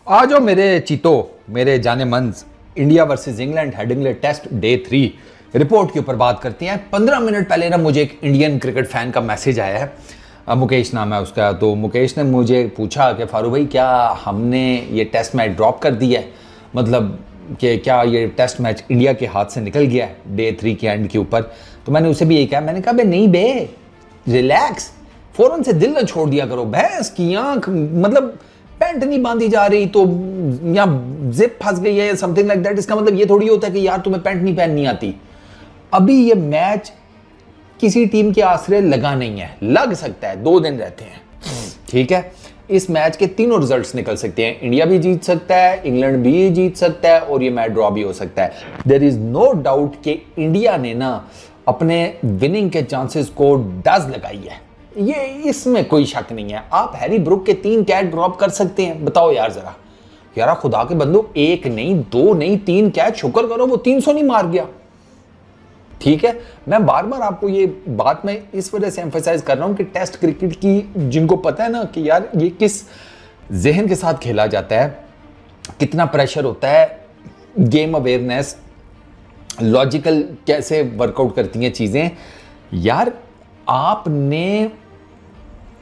आ जाओ मेरे चीतो, मेरे जाने मन। India versus England Headingley test day 3 report के ऊपर बात करते हैं। 15 मिनट पहले ना मुझे एक इंडियन क्रिकेट फैन का मैसेज आया है, मुकेश नाम है उसका। तो मुकेश ने मुझे पूछा कि फारूक भाई क्या हमने ये टेस्ट मैच ड्रॉप कर दिया है, मतलब कि क्या ये टेस्ट मैच इंडिया के हाथ से निकल गया है डे 3 के एंड के ऊपर। तो मैंने उसे भी यही कहा, मैंने कहा बे नहीं बे, रिलैक्स, फौरन से दिल न छोड़ दिया करो। भैंस की आंख, मतलब पैंट नहीं बांधी जा रही तो या जिप फंस गई है समथिंग लाइक दैट, इसका मतलब ये थोड़ी होता है कि यार तुम्हें पैंट नहीं पहननी आती। अभी ये मैच किसी टीम के आसरे लगा नहीं है, लग सकता है, 2 दिन रहते हैं, ठीक है। इस मैच के तीनों रिजल्ट्स निकल सकते हैं, इंडिया भी जीत सकता है, इंग्लैंड भी जीत सकता है और ये मैच ड्रॉ भी हो सकता है। देयर इज नो डाउट कि इंडिया ने ना अपने विनिंग के चांसेस को डज लगाई है, ये इसमें कोई शक नहीं है। आप हैरी ब्रुक के 3 कैच ड्रॉप कर सकते हैं, बताओ यार जरा, यार खुदा के बंदो, 1 नहीं 2 नहीं 3 कैच, शुक्र करो वो 300 नहीं मार गया, ठीक है। मैं बार बार आपको ये बात मैं इस वजह से एम्फेसाइज कर रहा हूं कि टेस्ट क्रिकेट की जिनको पता है ना कि यार ये किस जहन के साथ खेला जाता है, कितना प्रेशर होता है, गेम अवेयरनेस, लॉजिकल कैसे वर्कआउट करती हैं चीजें। यार आपने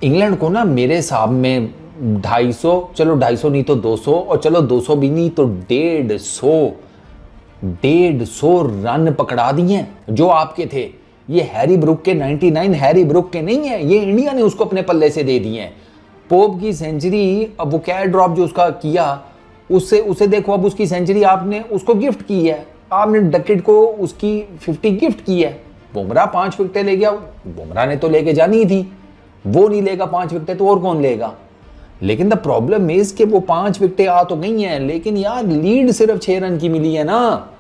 इंग्लैंड को ना मेरे हिसाब में 250, चलो 250 नहीं तो 200, और चलो 200 भी नहीं तो 150 रन पकड़ा दिए जो आपके थे। ये हैरी ब्रुक के 99 हैरी ब्रुक के नहीं है, ये इंडिया ने उसको अपने पल्ले से दे दिए हैं। पोप की सेंचुरी, अब वो कैच ड्रॉप जो उसका किया, उससे उसे देखो, अब उसकी सेंचुरी आपने उसको गिफ्ट की है, आपने डकेट को उसकी 50 गिफ्ट की है। बुमराह 5 विकेटें ले गया, बुमराह ने तो लेके जानी थी, वो नहीं लेगा 5 विकेटें तो और कौन लेगा। लेकिन द प्रॉब्लम इज कि वो 5 विकेटें आ तो गई हैं, लेकिन यार लीड सिर्फ 6 रन की मिली है ना,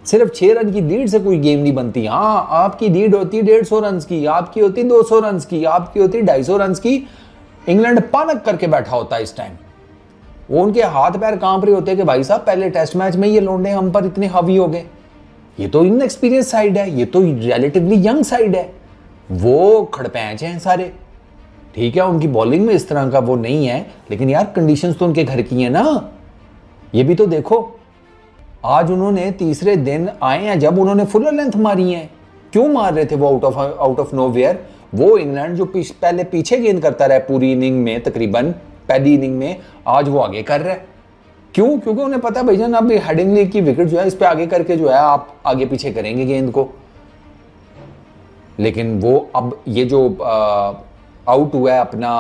सिर्फ 6 रन की लीड से कोई गेम नहीं बनती। हाँ, आपकी लीड होती है 150 रन की, आपकी होती 200 रन की, आपकी होती 250 रन की। इंग्लैंड पानक करके बैठा होता है इस टाइम, वो उनके हाथ पैर कांप रहे होते हैं कि भाई साहब पहले टेस्ट मैच में ये लौंडे हम पर इतने हावी हो गए। ये तो इनएक्सपीरियंस साइड है, ये तो रिलेटिवली यंग साइड है, वो खड़पैंच हैं सारे, ठीक है। उनकी बॉलिंग में इस तरह का वो नहीं है, लेकिन यार कंडीशंस तो उनके घर की हैं ना, ये भी तो देखो। आज उन्होंने तीसरे दिन आए हैं जब उन्होंने फुल लेंथ मारी है, क्यों मार रहे थे वो आउट ऑफ नोवेयर। वो इंग्लैंड जो पहले पीछे गेंद करता रहा पूरी इनिंग में, तकरीबन पहली इनिंग में, आज वो आगे कर रहा है। क्यों? क्योंकि उन्हें पता है भाईजान अब हेडिंगली की विकेट जो है इस पे आगे करके जो है आप आगे पीछे करेंगे गेंद को। लेकिन वो अब ये जो आउट हुआ है अपना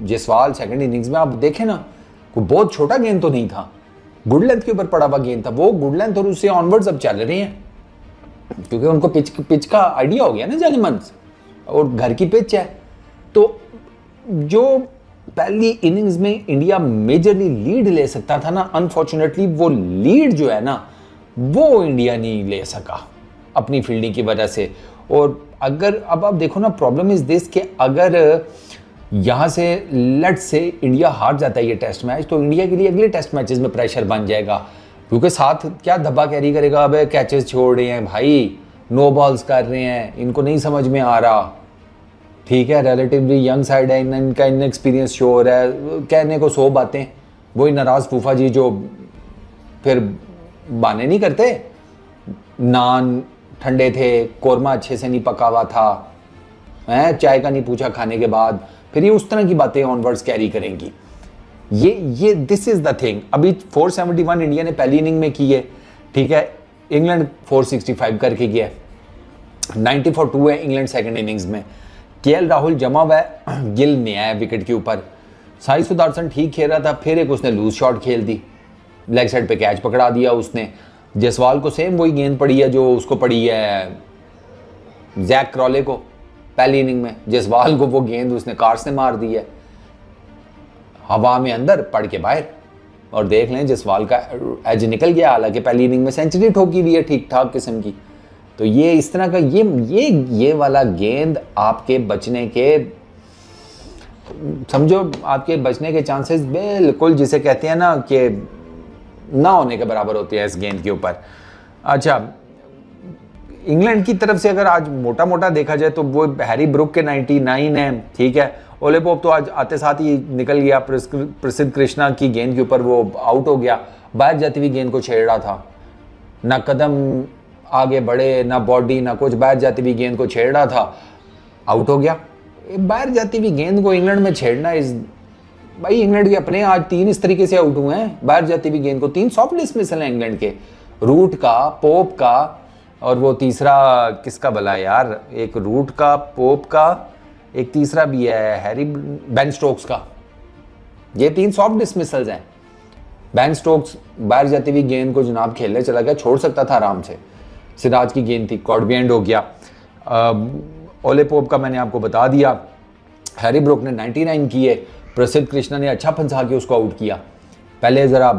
जयसवाल सेकंड इनिंग्स में, आप देखें ना, कोई बहुत छोटा गेंद तो नहीं था, गुड लेंथ के ऊपर पड़ा हुआ गेंद था, वो गुड लेंथ और उससे ऑनवर्ड्स अब चल रहे हैं, क्योंकि उनको पिच का आइडिया हो गया ना जाने मन, और घर की पिच है। तो जो पहली इनिंग्स में इंडिया मेजरली लीड ले सकता था ना, अनफॉर्चुनेटली वो लीड जो है ना वो इंडिया नहीं ले सका अपनी फील्डिंग की वजह से। और अगर अब आप देखो ना, प्रॉब्लम इज दिस कि अगर यहां से लेट से इंडिया हार जाता है ये टेस्ट मैच, तो इंडिया के लिए अगले टेस्ट मैचेस में प्रेशर बन जाएगा, क्योंकि साथ क्या धब्बा कैरी करेगा, अब कैचेस छोड़ रहे हैं भाई, नो बॉल्स कर रहे हैं, इनको नहीं समझ में आ रहा, ठीक है। रिलेटिवली यंग साइड है, इनका इनएक्सपीरियंस शो हो रहा है, कहने को 100 बातें, वही नाराज फूफा जी जो फिर बहाने नहीं करते, नान ठंडे थे, कोरमा अच्छे से नहीं पका हुआ था, चाय का नहीं पूछा खाने के बाद, फिर ये उस तरह की बातें ऑनवर्ड्स कैरी करेंगी। ये दिस इज द थिंग। अभी 471 इंडिया ने पहली इनिंग में की है, ठीक है, इंग्लैंड 465 करके किया है, 90 for 2 है इंग्लैंड सेकंड इनिंग्स में। केएल राहुल जमा हुआ है, गिल नया है विकेट के ऊपर, साई सुदर्शन ठीक खेल रहा था, फिर एक उसने लूज शॉट खेल दी, लेग साइड पे कैच पकड़ा दिया उसने। जयसवाल को सेम वही गेंद पड़ी है जो उसको पड़ी है जैक क्रॉले को पहली इनिंग में, जयसवाल को वो गेंद उसने कार से मार दी है, हवा में अंदर पड़ के बाहर। और देख लें जयसवाल का एज निकल गया, हालांकि पहली इनिंग में सेंचुरी ठोकी हुई है ठीक ठाक किस्म की। तो ये इस तरह का ये वाला गेंद आपके बचने के, समझो आपके बचने के चांसेस बिल्कुल जिसे कहते हैं ना कि ना होने के बराबर होती है इस गेंद के ऊपर। अच्छा, इंग्लैंड की तरफ से अगर आज मोटा मोटा देखा जाए तो वो हैरी ब्रुक के 99 है, ठीक है, ओले पोप तो आज आते साथ ही निकल गया, प्रसिद्ध कृष्णा की गेंद के ऊपर वो आउट हो गया, बाहर जाती हुई गेंद को छेड़ रहा था, ना कदम आगे बढ़े ना बॉडी ना कुछ, बाहर जाती हुई गेंद को छेड़ रहा था, आउट हो गया। बाहर जाती हुई गेंद को इंग्लैंड में छेड़ना इस भाई, इंग्लैंड के अपने आज 3 इस तरीके से आउट हुए हैं, बाहर जाती हुई गेंद को 3 सॉफ्ट डिसमिसल हैं इंग्लैंड के, रूट का, पोप का, और वो तीसरा किसका भला यार, एक रूट का, पोप का, एक तीसरा भी है हैरी बेन स्टोक्स का, ये 3 सॉफ्ट डिसमिसल्स हैं। बेन स्टोक्स बाहर जाती हुई गेंद को जनाब खेलने चला गया, छोड़ सकता था आराम से, सिराज की गेंद थी, कॉर्ड बिहाइंड हो गया। ओले पोप का मैंने आपको बता दिया, हैरी ब्रुक ने 99 किए, प्रसिद्ध कृष्णा ने अच्छा फंसा के उसको आउट किया, पहले ज़रा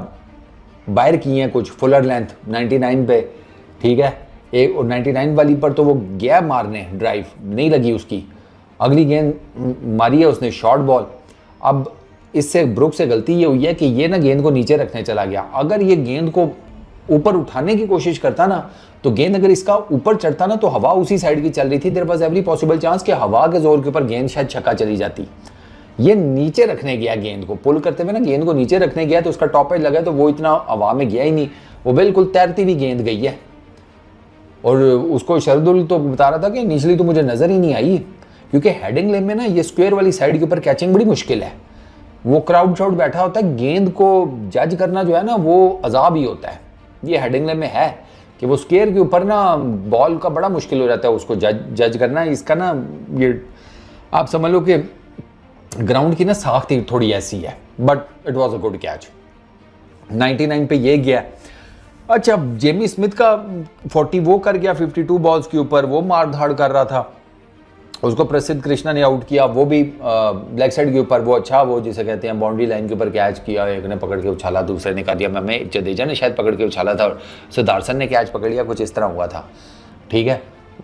बाहर किए हैं कुछ फुलर लेंथ 99 पे, ठीक है, एक और 99 वाली पर तो वो गया मारने, ड्राइव नहीं लगी उसकी, अगली गेंद मारी है उसने शॉर्ट बॉल। अब इससे ब्रुक से गलती ये हुई है कि ये ना गेंद को नीचे रखने चला गया, अगर ये गेंद को ऊपर उठाने की कोशिश करता ना, तो गेंद अगर इसका ऊपर चढ़ता ना, तो हवा उसी साइड की चल रही थी, there was every possible chance कि हवा के जोर के ऊपर गेंद शायद छक्का चली जाती। ये नीचे रखने गया, गेंद को पुल करते हुए ना गेंद को नीचे रखने गया, तो उसका टॉप एज लगा, तो वो इतना हवा में गया ही नहीं, वो बिल्कुल तैरती हुई गेंद गई है। और उसको शरदुल तो बता रहा था कि निचली तो मुझे नजर ही नहीं आई, क्योंकि हेडिंग लेन में ना ये स्क्वायर वाली साइड के ऊपर कैचिंग बड़ी मुश्किल है, वो क्राउड शाउड बैठा होता है, गेंद को जज करना जो है ना वो अजाब ही होता है। ये हेडिंग लेन में है कि वो स्क्वायर के ऊपर ना बॉल का बड़ा मुश्किल हो जाता है उसको जज करना, इसका ना ये आप समझ लो कि ग्राउंड की ना साख थोड़ी ऐसी है, but it was a good catch. 99 पे ये गया। अच्छा, जेमी स्मिथ का 40 वो कर गया 52 बॉल्स के ऊपर, वो मार धाड़ कर रहा था, उसको प्रसिद्ध कृष्णा ने आउट किया, वो भी ब्लैक साइड के ऊपर, वो अच्छा, वो जिसे कहते हैं बाउंड्री लाइन के ऊपर कैच किया, एक ने पकड़ के उछाला, दूसरे ने कहा दिया, मैं जडेजा ने शायद पकड़ के उछाला था और सिद्धार्थन ने कैच पकड़ लिया, कुछ इस तरह हुआ था, ठीक है।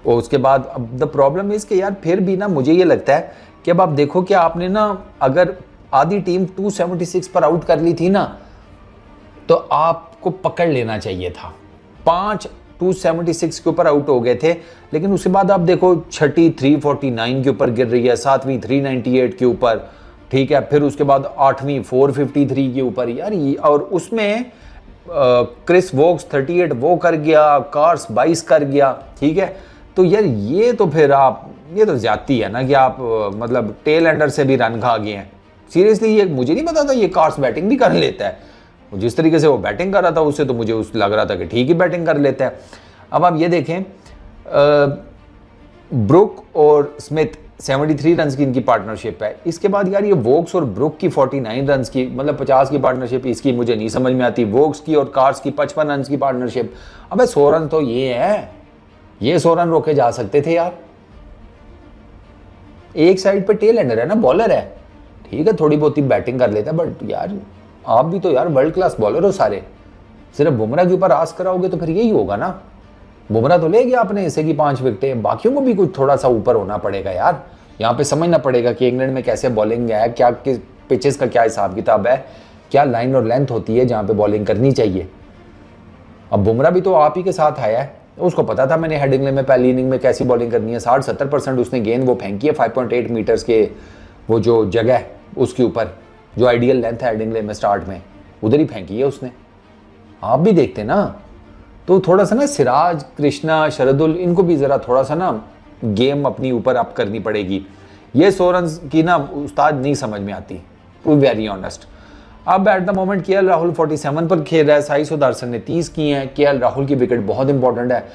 और उसके बाद अब द प्रॉब्लम इज कि यार फिर भी ना मुझे ये लगता है कि अब आप देखो कि आपने ना अगर आधी टीम 276 पर आउट कर ली थी ना, तो आपको पकड़ लेना चाहिए था। 5 276 के ऊपर आउट हो गए थे, लेकिन उसके बाद आप देखो छठी 349 के ऊपर गिर रही है, 7वीं 398 के ऊपर, ठीक है, फिर उसके बाद 8वीं 453 के ऊपर यार, और उसमें क्रिस वोक्स 38 वो कर गया, कार्स 22 कर गया, ठीक है। तो यार ये तो फिर आप, ये तो ज्यादती है ना कि आप मतलब टेल एंडर से भी रन खा गए हैं सीरियसली। ये मुझे नहीं पता था ये कार्स बैटिंग भी कर लेता है, जिस तरीके से वो बैटिंग कर रहा था उससे तो मुझे उस लग रहा था कि ठीक ही बैटिंग कर लेता है। अब आप ये देखें, ब्रुक और स्मिथ 73 रन की इनकी पार्टनरशिप है, इसके बाद यार ये वोक्स और ब्रुक की 49 रन की, मतलब 50 की पार्टनरशिप, इसकी मुझे नहीं समझ में आती। वोक्स की और कार्स की 55 रन की पार्टनरशिप, अबे 100 रन तो ये है, ये 100 रन रोके जा सकते थे यार। एक साइड पे टेल एंडर है ना, बॉलर है, ठीक है, थोड़ी बहुत ही बैटिंग कर लेता है, बट यार आप भी तो यार वर्ल्ड क्लास बॉलर हो सारे, सिर्फ बुमराह के ऊपर आस कराओगे तो फिर यही होगा ना। बुमराह तो ले गया अपने हिस्से की 5 विकेटें, बाकियों को भी कुछ थोड़ा सा ऊपर होना पड़ेगा यार। यहाँ पे समझना पड़ेगा कि इंग्लैंड में कैसे बॉलिंग है, क्या किस पिचेस का क्या हिसाब किताब है, क्या लाइन और लेंथ होती है जहाँ पे बॉलिंग करनी चाहिए। अब बुमराह भी तो आप ही के साथ आया है, उसको पता था मैंने हेडिंग में पहली इनिंग में कैसी बॉलिंग करनी है। 60-70% उसने गेंद वो फेंकी है 5.8 मीटर्स के वो जो जगह है उसके ऊपर, जो आइडियल लेंथ है हेडिंग में स्टार्ट में, उधर ही फेंकी है उसने। आप भी देखते ना, तो थोड़ा सा ना सिराज, कृष्णा, शरदुल, इनको भी ज़रा थोड़ा सा ना गेम अपनी ऊपर अप करनी पड़ेगी। ये 100 रन की ना उस्ताद नहीं समझ में आती, टू बी वेरी ऑनेस्ट। अब at the moment KL Rahul 47 पर खेल रहा है, साई सुदर्शन ने 30 किए हैं। केएल राहुल की विकेट बहुत इंपॉर्टेंट है,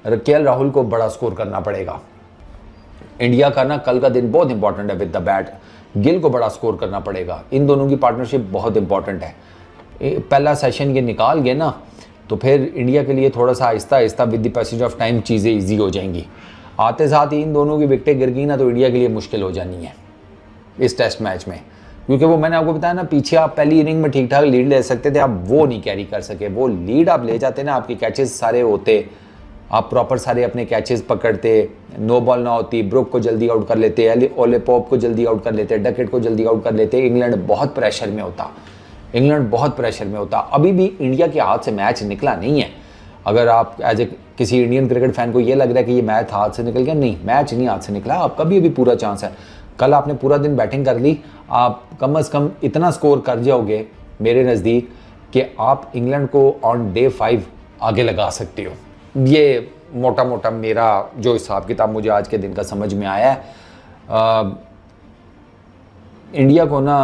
केएल राहुल को बड़ा स्कोर करना पड़ेगा। इंडिया का ना कल का दिन बहुत इंपॉर्टेंट है विद द बैट, गिल को बड़ा स्कोर करना पड़ेगा। इन दोनों की पार्टनरशिप बहुत इंपॉर्टेंट है। पहला सेशन ये निकाल गए ना, तो फिर इंडिया के लिए थोड़ा सा Aahista Aahista with the passage of time चीज़ें ईजी हो जाएंगी। आते साथ ही इन दोनों की विकेटें गिर गई ना, तो इंडिया के लिए मुश्किल हो जानी है इस टेस्ट मैच में, क्योंकि वो मैंने आपको बताया ना, पीछे आप पहली इनिंग में ठीक ठाक लीड ले सकते थे, आप वो नहीं कैरी कर सके। वो लीड आप ले जाते ना, आपके कैचेस सारे होते, आप प्रॉपर सारे अपने कैचेस पकड़ते, नो बॉल ना होती, ब्रुक को जल्दी आउट कर लेते, ओले पोप को जल्दी आउट कर लेते, डकेट को जल्दी आउट कर लेते, इंग्लैंड बहुत प्रेशर में होता, इंग्लैंड बहुत प्रेशर में होता। अभी भी इंडिया के हाथ से मैच निकला नहीं है। अगर आप एज ए किसी इंडियन क्रिकेट फैन को ये लग रहा है कि ये मैच हाथ से निकल गया, नहीं, मैच नहीं हाथ से निकला, आपका भी अभी पूरा चांस है। कल आपने पूरा दिन बैटिंग कर ली, आप कम से कम इतना स्कोर कर जाओगे मेरे नज़दीक कि आप इंग्लैंड को ऑन डे 5 आगे लगा सकते हो। ये मोटा मोटा मेरा जो हिसाब किताब मुझे आज के दिन का समझ में आया है। इंडिया को ना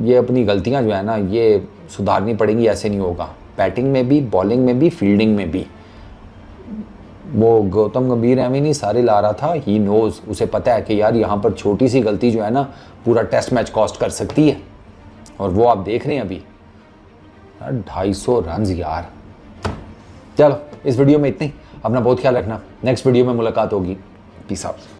ये अपनी गलतियां जो है ना ये सुधारनी पड़ेंगी, ऐसे नहीं होगा। बैटिंग में भी, बॉलिंग में भी, फील्डिंग में भी। वो गौतम गंभीर एवं नहीं सारे ला रहा था, ही नोज, उसे पता है कि यार यहाँ पर छोटी सी गलती जो है ना पूरा टेस्ट मैच कॉस्ट कर सकती है। और वो आप देख रहे हैं अभी 250 रन यार। चलो इस वीडियो में इतनी, अपना बहुत ख्याल रखना, नेक्स्ट वीडियो में मुलाकात होगी। Peace out.